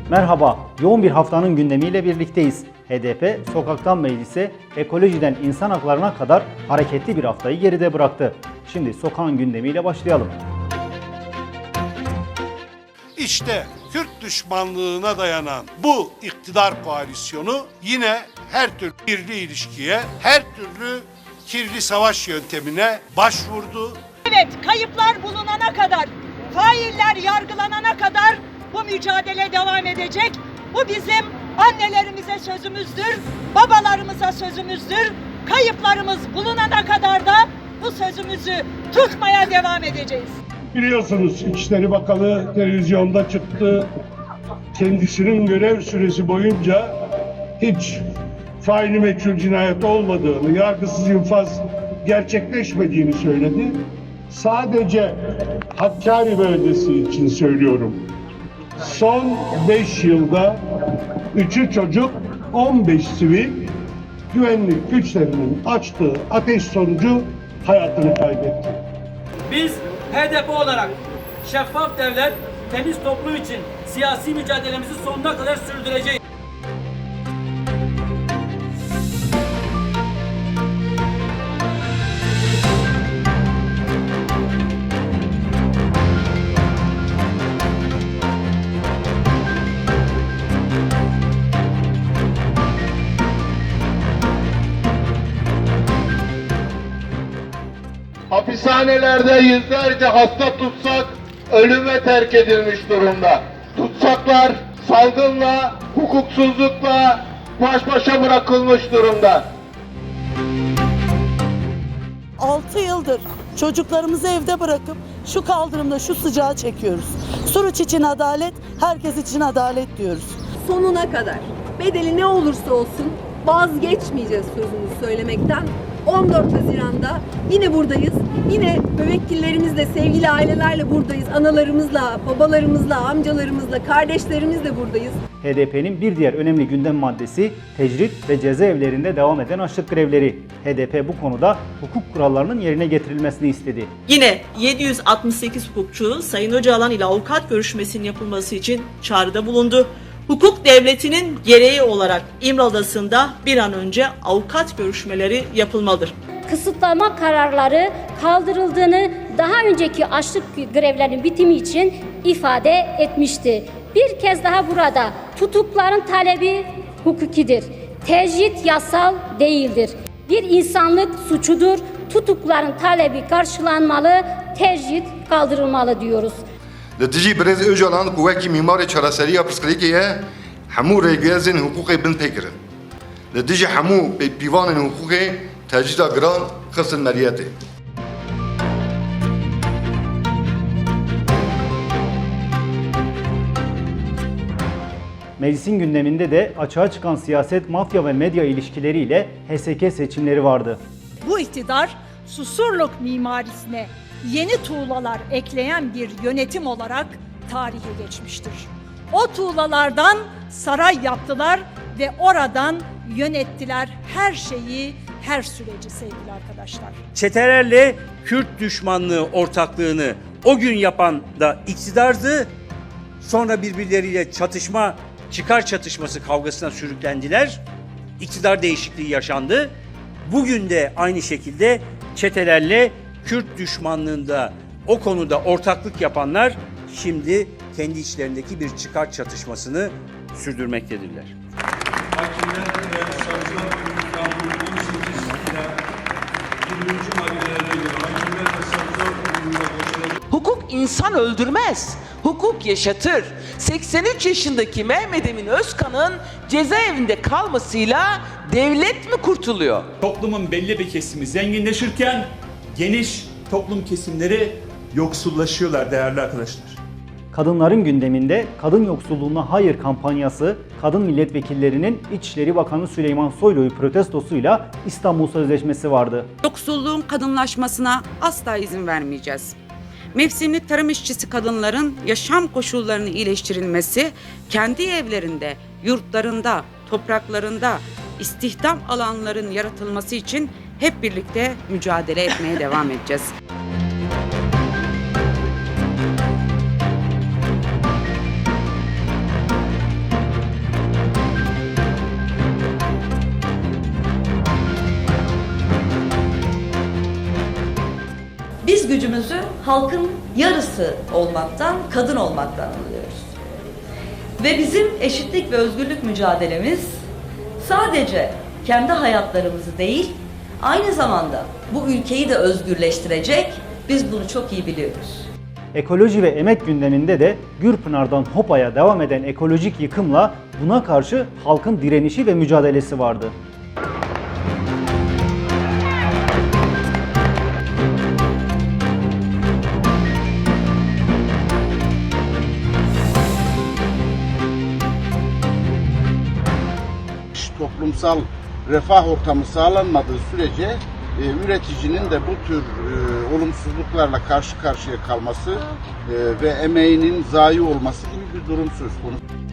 Merhaba, yoğun bir haftanın gündemiyle birlikteyiz. HDP, sokaktan meclise, ekolojiden insan haklarına kadar hareketli bir haftayı geride bıraktı. Şimdi sokağın gündemiyle başlayalım. İşte Kürt düşmanlığına dayanan bu iktidar koalisyonu yine her türlü kirli ilişkiye, her türlü kirli savaş yöntemine başvurdu. Evet, kayıplar bulunana kadar, failler yargılanana kadar bu mücadele devam edecek. Bu bizim annelerimize sözümüzdür, babalarımıza sözümüzdür. Kayıplarımız bulunana kadar da bu sözümüzü tutmaya devam edeceğiz. Biliyorsunuz İçişleri Bakanı televizyonda çıktı. Kendisinin görev süresi boyunca hiç faili meçhul cinayet olmadığını, yargısız infaz gerçekleşmediğini söyledi. Sadece Hakkari bölgesi için söylüyorum. Son 5 yılda 3'ü çocuk, 15 sivil güvenlik güçlerinin açtığı ateş sonucu hayatını kaybetti. Biz HDP olarak şeffaf devlet, temiz toplum için siyasi mücadelemizi sonuna kadar sürdüreceğiz. Hapishanelerde yüzlerce hasta tutsak ölüme terk edilmiş durumda. Tutsaklar salgınla, hukuksuzlukla baş başa bırakılmış durumda. 6 yıldır çocuklarımızı evde bırakıp şu kaldırımda şu sıcağı çekiyoruz. Suruç için adalet, herkes için adalet diyoruz. Sonuna kadar bedeli ne olursa olsun vazgeçmeyeceğiz sözümüzü söylemekten. 14 Haziran'da yine buradayız. Yine müvekkillerimizle, sevgili ailelerle buradayız. Analarımızla, babalarımızla, amcalarımızla, kardeşlerimizle buradayız. HDP'nin bir diğer önemli gündem maddesi tecrit ve cezaevlerinde devam eden açlık grevleri. HDP bu konuda hukuk kurallarının yerine getirilmesini istedi. Yine 768 hukukçu Sayın Öcalan ile avukat görüşmesinin yapılması için çağrıda bulundu. Hukuk devletinin gereği olarak İmralı Adası'nda bir an önce avukat görüşmeleri yapılmalıdır. Kısıtlama kararları kaldırıldığını daha önceki açlık grevlerinin bitimi için ifade etmişti. Bir kez daha burada tutukların talebi hukukidir. Tecrit yasal değildir. Bir insanlık suçudur. Tutukların talebi karşılanmalı, tecrit kaldırılmalı diyoruz. Li dijî Birêz Öcalan ku wekî mîmarê çareseriya pirsgirêkê ye hemû rêgirêzên hukûkê bin têkirin. Li dijî hemû pêvanên hukûkê tecrida giran xistin meriyetê. Meclisin gündeminde de açığa çıkan siyaset, mafya ve medya ilişkileriyle HSK seçimleri vardı. Bu iktidar Susurluk mimarisine yeni tuğlalar ekleyen bir yönetim olarak tarihe geçmiştir. O tuğlalardan saray yaptılar ve oradan yönettiler her şeyi, her süreci sevgili arkadaşlar. Çetelerle Kürt düşmanlığı ortaklığını o gün yapan da iktidardı. Sonra birbirleriyle çatışma, çıkar çatışması kavgasına sürüklendiler. İktidar değişikliği yaşandı. Bugün de aynı şekilde çetelerle Kürt düşmanlığında o konuda ortaklık yapanlar şimdi kendi içlerindeki bir çıkar çatışmasını sürdürmektedirler. Hakimler ve savcılar kurulu 18 ila 20. maddelere göre hakimler ve savcılar kurulunda boşanacak. Hukuk insan öldürmez, hukuk yaşatır. 83 yaşındaki Mehmet Emin Özkan'ın cezaevinde kalmasıyla devlet mi kurtuluyor? Toplumun belli bir kesimi zenginleşirken geniş toplum kesimleri yoksullaşıyorlar değerli arkadaşlar. Kadınların gündeminde kadın yoksulluğuna hayır kampanyası, kadın milletvekillerinin İçişleri Bakanı Süleyman Soylu'yu protestosuyla İstanbul Sözleşmesi vardı. Yoksulluğun kadınlaşmasına asla izin vermeyeceğiz. Mevsimlik tarım işçisi kadınların yaşam koşullarının iyileştirilmesi, kendi evlerinde, yurtlarında, topraklarında istihdam alanların yaratılması için hep birlikte mücadele etmeye devam edeceğiz. Biz gücümüzü halkın yarısı olmaktan, kadın olmaktan alıyoruz. Ve bizim eşitlik ve özgürlük mücadelemiz sadece kendi hayatlarımızı değil, aynı zamanda bu ülkeyi de özgürleştirecek. Biz bunu çok iyi biliyoruz. Ekoloji ve emek gündeminde de Gürpınar'dan Hopa'ya devam eden ekolojik yıkımla buna karşı halkın direnişi ve mücadelesi vardı. Toplumsal refah ortamı sağlanmadığı sürece üreticinin de bu tür olumsuzluklarla karşı karşıya kalması ve emeğinin zayi olması gibi bir durum söz konusu.